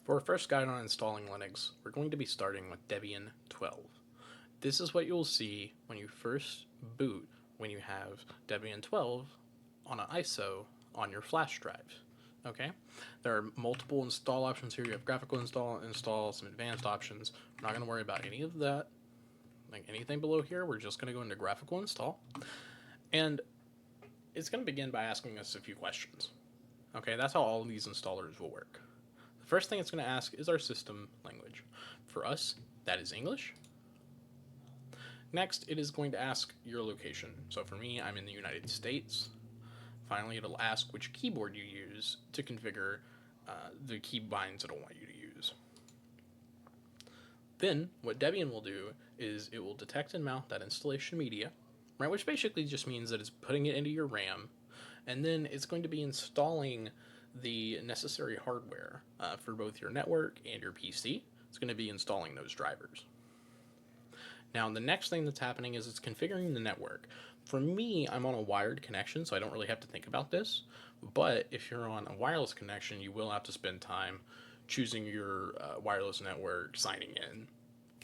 For our first guide on installing Linux, we're going to be starting with Debian 12. This is what you'll see when you first boot when you have Debian 12 on an ISO on your flash drive. Okay, there are multiple install options here. You have graphical install, some advanced options. We're not going to worry about any of that. Like anything below here, we're just going to go into graphical install. And it's going to begin by asking us a few questions. Okay, that's how all of these installers will work. The first thing it's going to ask is our system language. For us, that is English. Next, it is going to ask your location. So for me, I'm in the United States. Finally, it'll ask which keyboard you use to configure the keybinds it'll want you to use. Then, what Debian will do is it will detect and mount that installation media, right, which basically just means that it's putting it into your RAM, and then it's going to be installing the necessary hardware for both your network and your PC. It's going to be installing those drivers. Now, the next thing that's happening is it's configuring the network. For me, I'm on a wired connection, so I don't really have to think about this. But if you're on a wireless connection, you will have to spend time choosing your wireless network, signing in,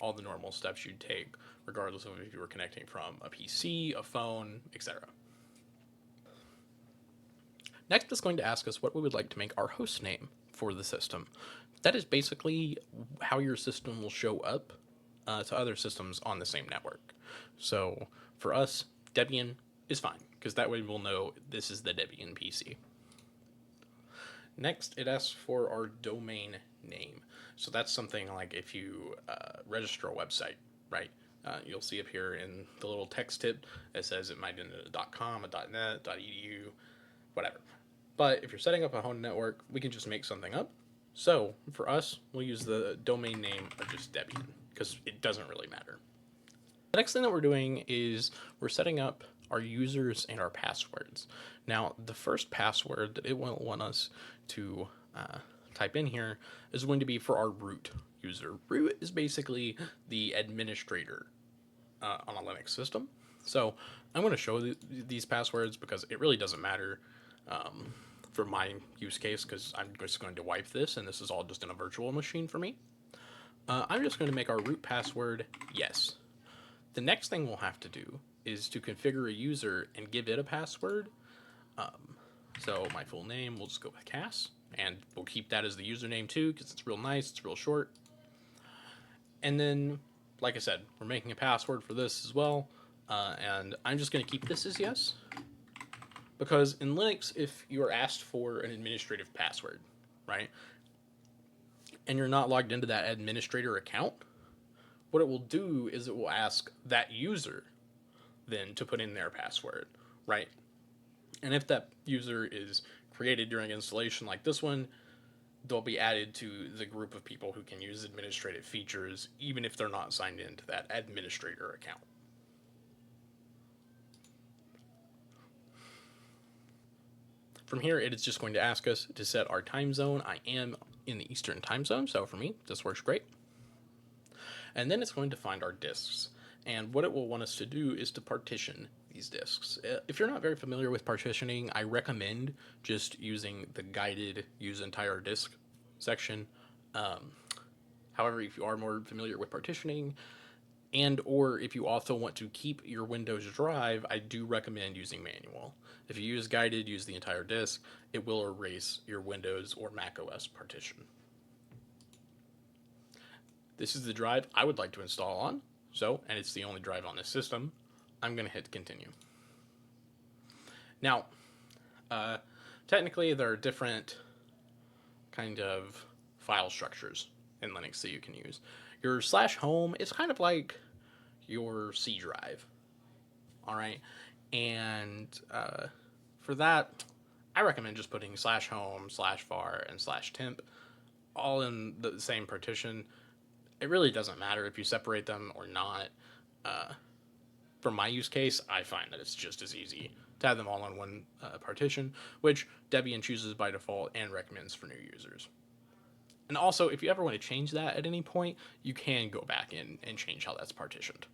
all the normal steps you'd take, regardless of if you were connecting from a PC, a phone, etc. Next, it's going to ask us what we would like to make our host name for the system. That is basically how your system will show up to other systems on the same network. So for us, Debian is fine, because that way we'll know this is the Debian PC. Next, it asks for our domain name. So that's something like if you register a website, right? You'll see up here in the little text tip, it says it might end in a .com, a .net, .edu, whatever. But if you're setting up a home network, we can just make something up. So for us, we'll use the domain name of just Debian, because it doesn't really matter. The next thing that we're doing is we're setting up our users and our passwords. Now, the first password that it will want us to type in here is going to be for our root user. Root is basically the administrator on a Linux system. So I'm going to show these passwords because it really doesn't matter for my use case, because I'm just going to wipe this, and this is all just in a virtual machine for me. I'm just going to make our root password yes. The next thing we'll have to do is to configure a user and give it a password. So my full name, we'll just go with Cass, and we'll keep that as the username too, because it's real nice, it's real short. And then, like I said, we're making a password for this as well, and I'm just going to keep this as yes, because in Linux, if you are asked for an administrative password, right, and you're not logged into that administrator account, what it will do is it will ask that user then to put in their password, right? And if that user is created during installation like this one, they'll be added to the group of people who can use administrative features, even if they're not signed into that administrator account. From here, it is just going to ask us to set our time zone. I am in the Eastern time zone, so for me, this works great. And then it's going to find our disks. And what it will want us to do is to partition these disks. If you're not very familiar with partitioning, I recommend just using the guided use entire disk section. However, if you are more familiar with partitioning, and or if you also want to keep your Windows drive, I do recommend using manual. If you use guided, use the entire disk, it will erase your Windows or Mac OS partition. This is the drive I would like to install on, and it's the only drive on this system. I'm going to hit continue. Now, technically there are different kind of file structures in Linux that you can use. Your /home is kind of like your C drive, all right? And for that, I recommend just putting /home, /var, and /temp all in the same partition. It really doesn't matter if you separate them or not. For my use case, I find that it's just as easy to have them all on one partition, which Debian chooses by default and recommends for new users. And also, if you ever want to change that at any point, you can go back in and change how that's partitioned.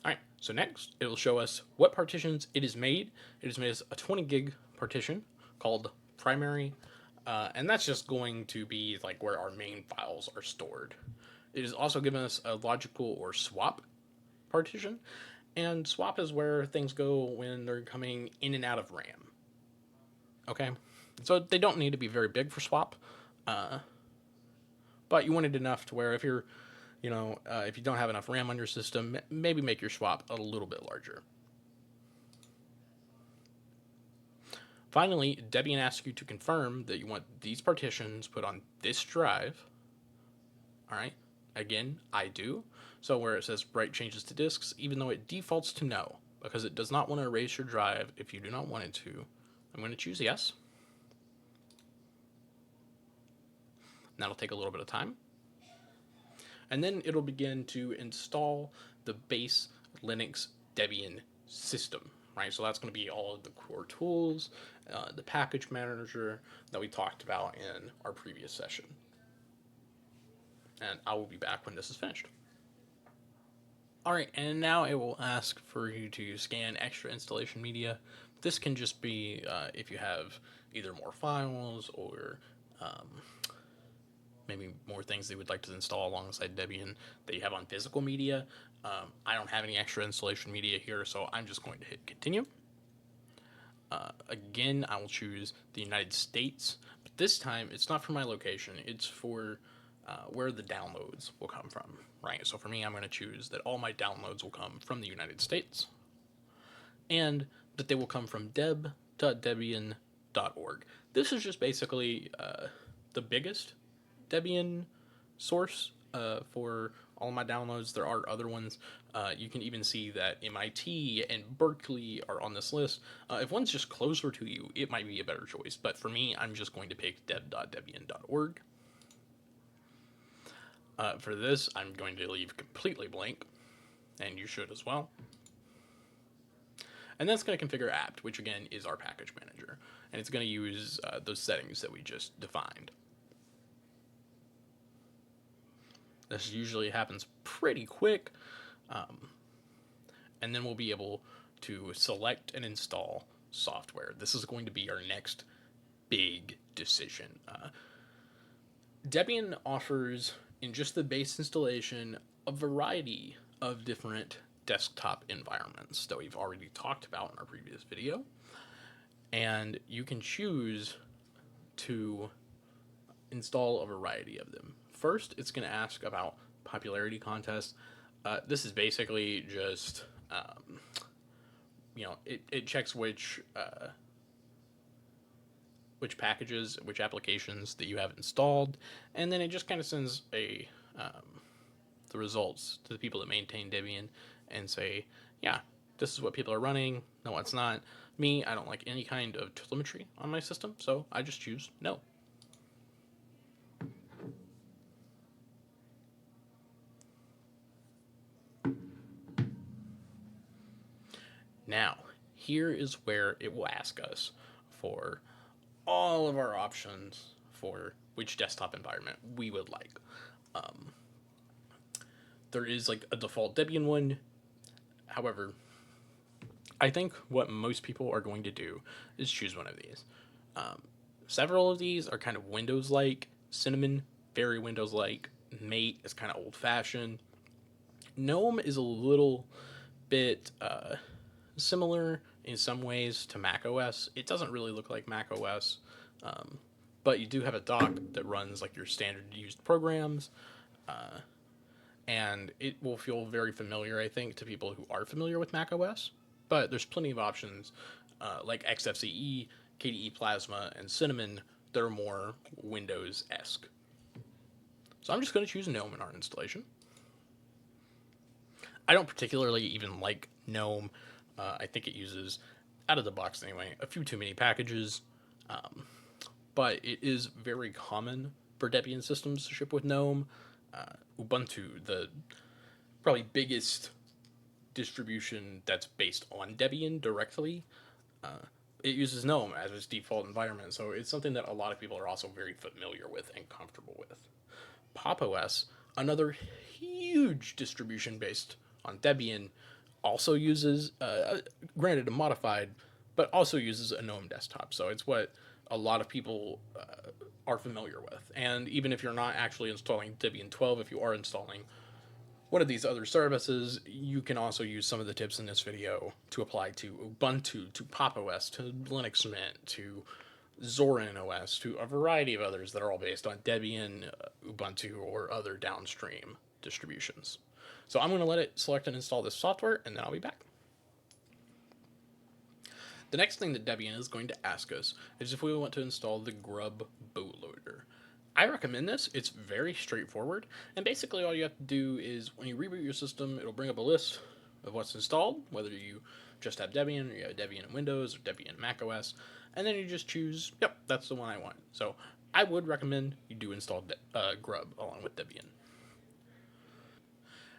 All right, so next, it'll show us what partitions it is made. It is made as a 20 gig partition called primary, and that's just going to be like where our main files are stored. It is also given us a logical or swap partition, and swap is where things go when they're coming in and out of RAM. Okay, so they don't need to be very big for swap, but you want it enough to where if you're, if you don't have enough RAM on your system, maybe make your swap a little bit larger. Finally, Debian asks you to confirm that you want these partitions put on this drive. All right. Again, I do. So where it says write changes to disks, even though it defaults to no, because it does not want to erase your drive if you do not want it to, I'm going to choose yes. That'll take a little bit of time. And then it'll begin to install the base Linux Debian system, right? So that's going to be all of the core tools, the package manager that we talked about in our previous session. And I will be back when this is finished. All right, and now it will ask for you to scan extra installation media. This can just be if you have either more files or maybe more things they would like to install alongside Debian that you have on physical media. I don't have any extra installation media here, so I'm just going to hit continue. Again, I will choose the United States, but this time it's not for my location, it's for where the downloads will come from, right? So for me, I'm going to choose that all my downloads will come from the United States and that they will come from deb.debian.org. This is just basically the biggest Debian source for all of my downloads. There are other ones. You can even see that MIT and Berkeley are on this list. If one's just closer to you, it might be a better choice. But for me, I'm just going to pick deb.debian.org. For this, I'm going to leave completely blank, and you should as well. And that's going to configure apt, which again is our package manager. And it's going to use those settings that we just defined. This usually happens pretty quick. And then we'll be able to select and install software. This is going to be our next big decision. Debian offers, in just the base installation, a variety of different desktop environments that we've already talked about in our previous video. And you can choose to install a variety of them. First, it's going to ask about popularity contests. This is basically just, it checks which packages, which applications that you have installed, and then it just kind of sends the results to the people that maintain Debian and say, yeah, this is what people are running. No, it's not. Me, I don't like any kind of telemetry on my system, so I just choose no. Now, here is where it will ask us for all of our options for which desktop environment we would like. There is like a default Debian one. However, I think what most people are going to do is choose one of these. Several of these are kind of Windows-like. Cinnamon, very Windows-like. Mate is kind of old-fashioned. GNOME is a little bit similar in some ways to Mac OS. It doesn't really look like Mac OS, but you do have a dock that runs like your standard used programs, and it will feel very familiar, I think, to people who are familiar with Mac OS. But there's plenty of options like XFCE, KDE Plasma, and Cinnamon that are more Windows-esque. So I'm just going to choose GNOME in our installation. I don't particularly even like GNOME. I think it uses, out of the box anyway, a few too many packages. But it is very common for Debian systems to ship with GNOME. Ubuntu, the probably biggest distribution that's based on Debian directly, it uses GNOME as its default environment. So it's something that a lot of people are also very familiar with and comfortable with. Pop! OS, another huge distribution based on Debian, also uses, granted a modified, but also uses a GNOME desktop. So it's what a lot of people are familiar with. And even if you're not actually installing Debian 12, if you are installing one of these other services, you can also use some of the tips in this video to apply to Ubuntu, to Pop! OS, to Linux Mint, to Zorin OS, to a variety of others that are all based on Debian, Ubuntu, or other downstream distributions. So I'm going to let it select and install this software, and then I'll be back. The next thing that Debian is going to ask us is if we want to install the grub bootloader. I recommend this. It's very straightforward, and basically all you have to do is when you reboot your system, it'll bring up a list of what's installed, whether you just have Debian, or you have Debian in Windows, or Debian in Mac OS, and then you just choose, yep, that's the one I want. So I would recommend you do install grub along with Debian.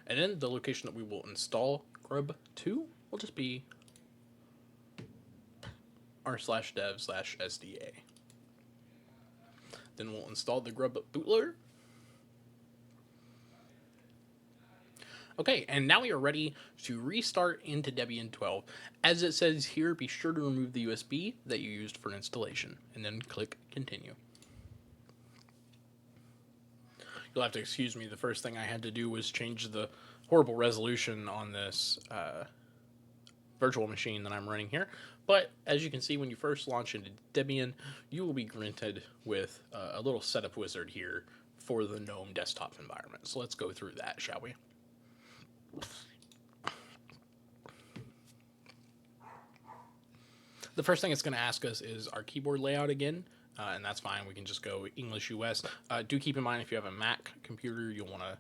And then the location that we will install grub to will just be r/dev/sda. Then we'll install the grub bootloader. Okay, and now we are ready to restart into Debian 12. As it says here, be sure to remove the USB that you used for installation, and then click continue. You'll have to excuse me, the first thing I had to do was change the horrible resolution on this virtual machine that I'm running here. But as you can see, when you first launch into Debian, you will be granted with a little setup wizard here for the GNOME desktop environment. So let's go through that, shall we? The first thing it's going to ask us is our keyboard layout again, and that's fine. We can just go English US. Do keep in mind if you have a Mac computer, you'll want to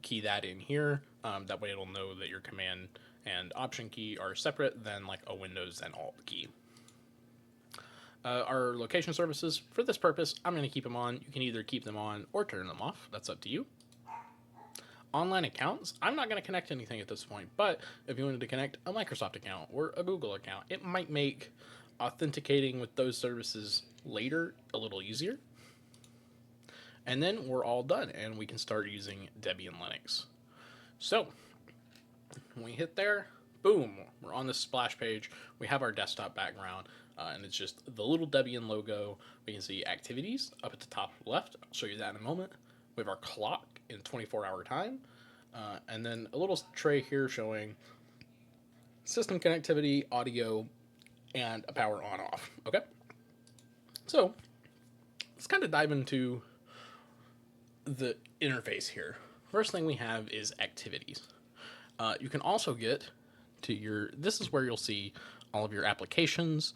key that in here. That way it'll know that your command and option key are separate than like a Windows and Alt key. Our location services, for this purpose, I'm going to keep them on. You can either keep them on or turn them off. That's up to you. Online accounts, I'm not going to connect anything at this point, but if you wanted to connect a Microsoft account or a Google account, it might make authenticating with those services later a little easier. And then we're all done, and we can start using Debian Linux. So when we hit there, boom, we're on the splash page. We have our desktop background, and it's just the little Debian logo. We can see activities up at the top left. I'll show you that in a moment. We have our clock in 24-hour time, and then a little tray here showing system connectivity, audio, and a power on-off. Okay, so let's kind of dive into the interface here. First thing we have is activities. You can also get to this is where you'll see all of your applications,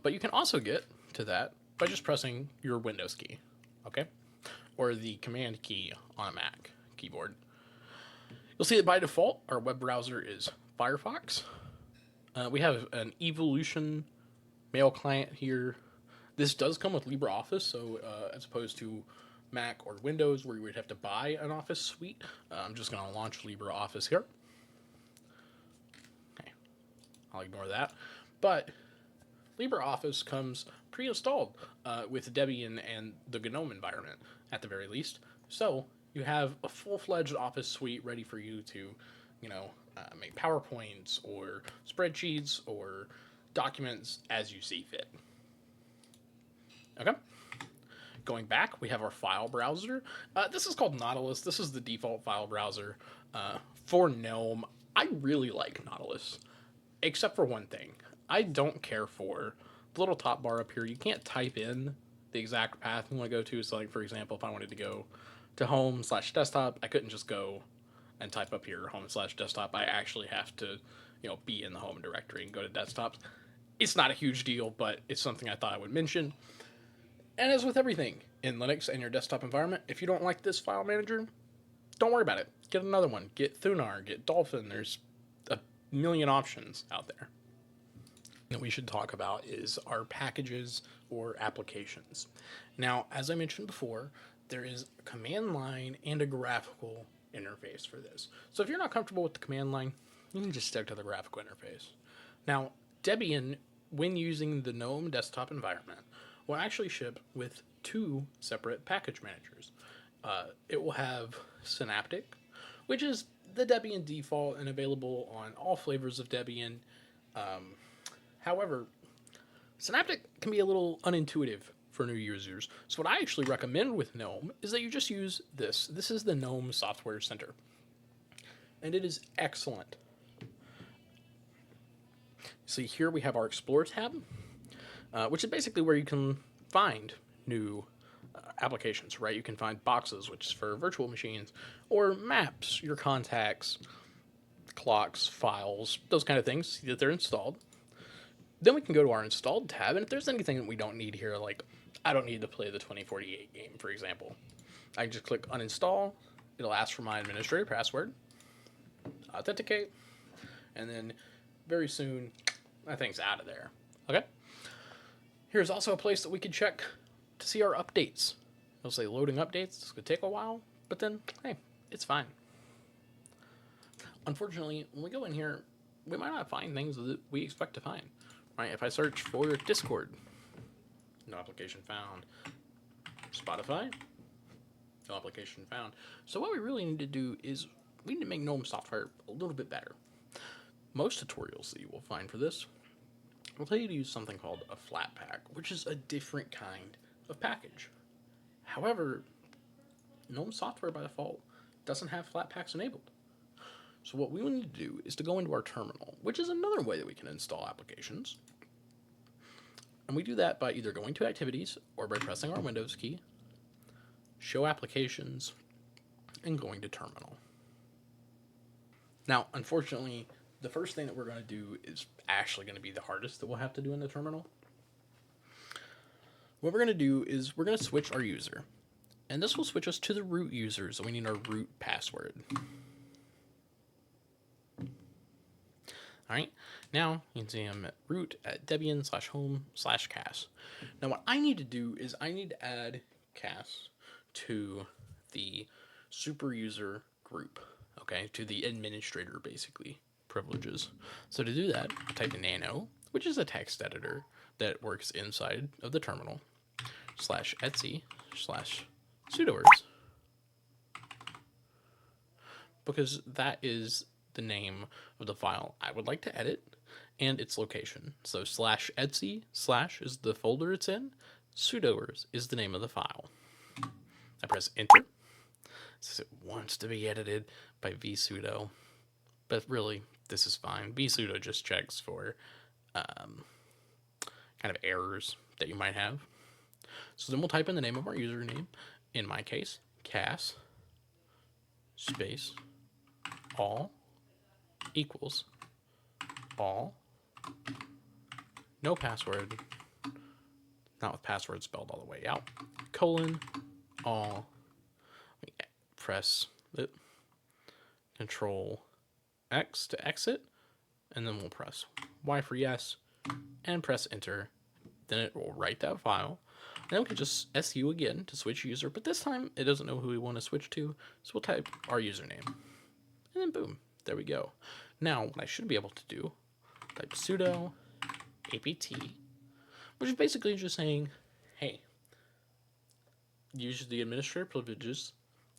but you can also get to that by just pressing your Windows key, okay? Or the command key on a Mac keyboard. You'll see that by default, our web browser is Firefox. We have an Evolution mail client here. This does come with LibreOffice, so as opposed to Mac or Windows where you would have to buy an Office suite, I'm just going to launch LibreOffice here. Okay, I'll ignore that. But LibreOffice comes pre-installed with Debian and the GNOME environment, at the very least. So you have a full-fledged Office suite ready for you to, make PowerPoints or spreadsheets or documents as you see fit. Okay. Going back, we have our file browser. This is called Nautilus. This is the default file browser for GNOME. I really like Nautilus, except for one thing. I don't care for the little top bar up here. You can't type in the exact path you want to go to. So, like, for example, if I wanted to go to home/desktop, I couldn't just go and type up here home/desktop. I actually have to, be in the home directory and go to desktops. It's not a huge deal, but it's something I thought I would mention. And as with everything in Linux and your desktop environment, if you don't like this file manager, don't worry about it. Get another one. Get Thunar, get Dolphin. There's a million options out there. That we should talk about is our packages or applications. Now, as I mentioned before, there is a command line and a graphical interface for this. So if you're not comfortable with the command line, you can just stick to the graphical interface. Now, Debian, when using the GNOME desktop environment, will actually ship with two separate package managers. It will have Synaptic, which is the Debian default and available on all flavors of Debian. However, Synaptic can be a little unintuitive for new users. So what I actually recommend with GNOME is that you just use this. This is the GNOME Software Center. And it is excellent. See, here we have our Explore tab, which is basically where you can find new applications, right? You can find boxes, which is for virtual machines, or maps, your contacts, clocks, files, those kind of things, see that they're installed. Then we can go to our installed tab, and if there's anything that we don't need here, like I don't need to play the 2048 game, for example, I can just click uninstall. It'll ask for my administrator password, authenticate, and then very soon that thing's out of there. Okay. Here's also a place that we can check to see our updates. It'll say loading updates. This could take a while, but then, hey, it's fine. Unfortunately, when we go in here, we might not find things that we expect to find. Right? If I search for Discord, no application found. Spotify, no application found. So what we really need to do is we need to make GNOME software a little bit better. Most tutorials that you will find for this will tell you to use something called a flatpak, which is a different kind of package. However, GNOME software by default doesn't have flatpaks enabled. So what we need to do is to go into our terminal, which is another way that we can install applications. And we do that by either going to Activities or by pressing our Windows key, Show Applications, and going to Terminal. Now, unfortunately, the first thing that we're going to do is actually going to be the hardest that we'll have to do in the terminal. What we're going to do is we're going to switch our user. And this will switch us to the root user, so we need our root password. Alright, now you can see I'm at root at Debian/home/cas. Now what I need to do is I need to add cas to the super user group, okay, to the administrator basically privileges. So to do that, I type in nano, which is a text editor that works inside of the terminal, /etc/sudoers, because that is the name of the file I would like to edit and its location. So /etc/ is the folder it's in, sudoers is the name of the file. I press enter. It says it wants to be edited by vsudo, but really this is fine. Vsudo just checks for kind of errors that you might have. So then we'll type in the name of our username, in my case, cas space all equals all, no password, not with password spelled all the way out, colon, all, press it, Control X to exit, and then we'll press Y for yes, and press enter. Then it will write that file. And then we can just SU again to switch user, but this time it doesn't know who we want to switch to, so we'll type our username. And then boom, there we go. Now, what I should be able to do, type sudo apt, which is basically just saying, hey, use the administrator privileges,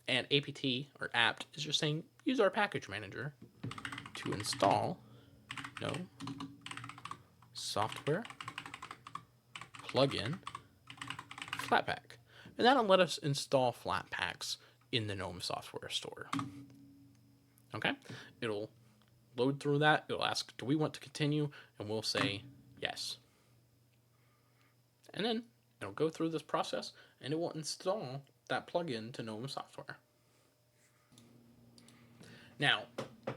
and apt, or apt, is just saying, use our package manager to install GNOME Software plugin flatpak. And that'll let us install flatpaks in the GNOME Software Store. Okay, it'll load through that. It'll ask, do we want to continue? And we'll say yes. And then it'll go through this process and it will install that plugin to GNOME Software. Now,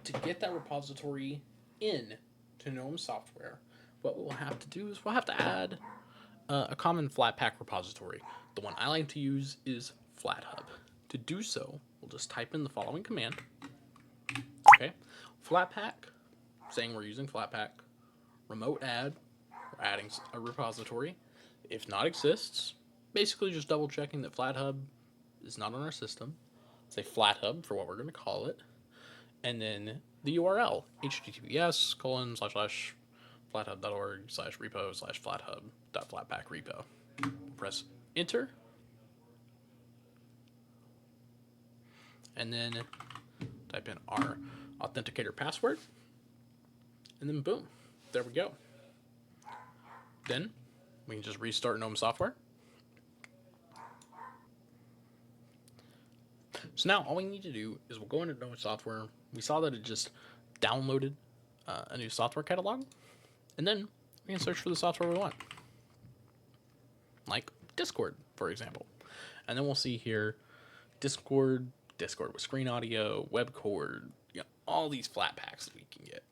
to get that repository in to GNOME Software, what we'll have to do is we'll have to add a common flatpak repository. The one I like to use is FlatHub. To do so, we'll just type in the following command. Okay, flatpak, saying we're using flatpak, remote add, we're adding a repository. If not exists, basically just double checking that FlatHub is not on our system. Say FlatHub for what we're going to call it. And then the URL, https://flathub.org/repo/flathub.flatpak repo. Press enter. And then type in our authenticator password. And then boom, there we go. Then we can just restart GNOME Software. So now all we need to do is we'll go into GNOME Software. We saw that it just downloaded a new software catalog, and then we can search for the software we want, like Discord, for example. And then we'll see here Discord with screen audio, WebCord, all these flatpaks that we can get.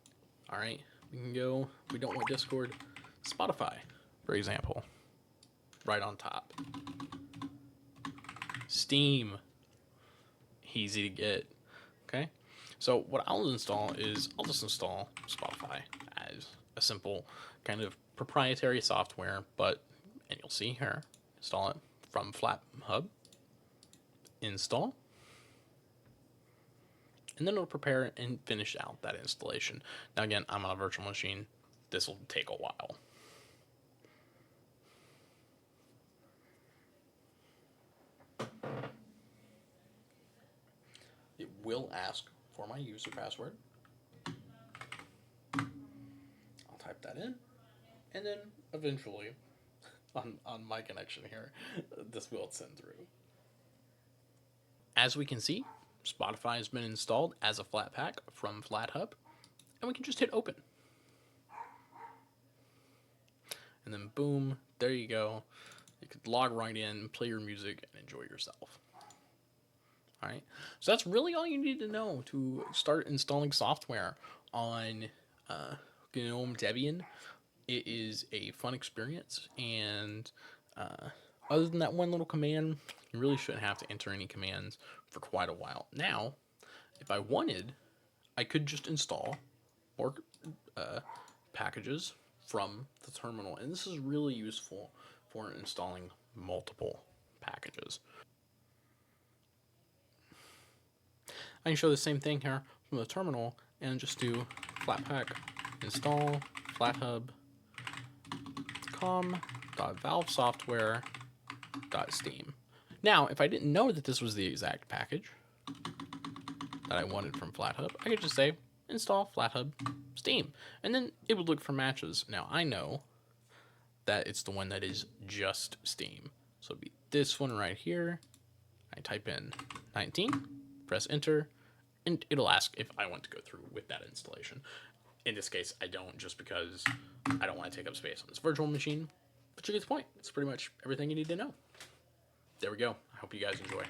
All right, we can go, we don't want Discord, Spotify, for example, right on top. Steam, easy to get. Okay, so what I'll install is I'll just install Spotify as a simple kind of proprietary software, and you'll see here, install it from FlatHub, install, and then it'll prepare and finish out that installation. Now again, I'm on a virtual machine. This will take a while. It will ask for my user password. I'll type that in, and then eventually, on my connection here, this will send through. As we can see, Spotify has been installed as a Flatpak from FlatHub, and we can just hit open. And then boom, there you go. You could log right in, play your music, and enjoy yourself. All right, so that's really all you need to know to start installing software on GNOME Debian. It is a fun experience, and other than that one little command, you really shouldn't have to enter any commands for quite a while. Now, if I wanted, I could just install more packages from the terminal, and this is really useful for installing multiple packages. I can show the same thing here from the terminal and just do flatpak install flathub.com.valvesoftware.steam. Now, if I didn't know that this was the exact package that I wanted from FlatHub, I could just say install FlatHub Steam, and then it would look for matches. Now, I know that it's the one that is just Steam. So it'd be this one right here. I type in 19, press enter, and it'll ask if I want to go through with that installation. In this case, I don't, just because I don't want to take up space on this virtual machine. But you get the point. It's pretty much everything you need to know. There we go. I hope you guys enjoy.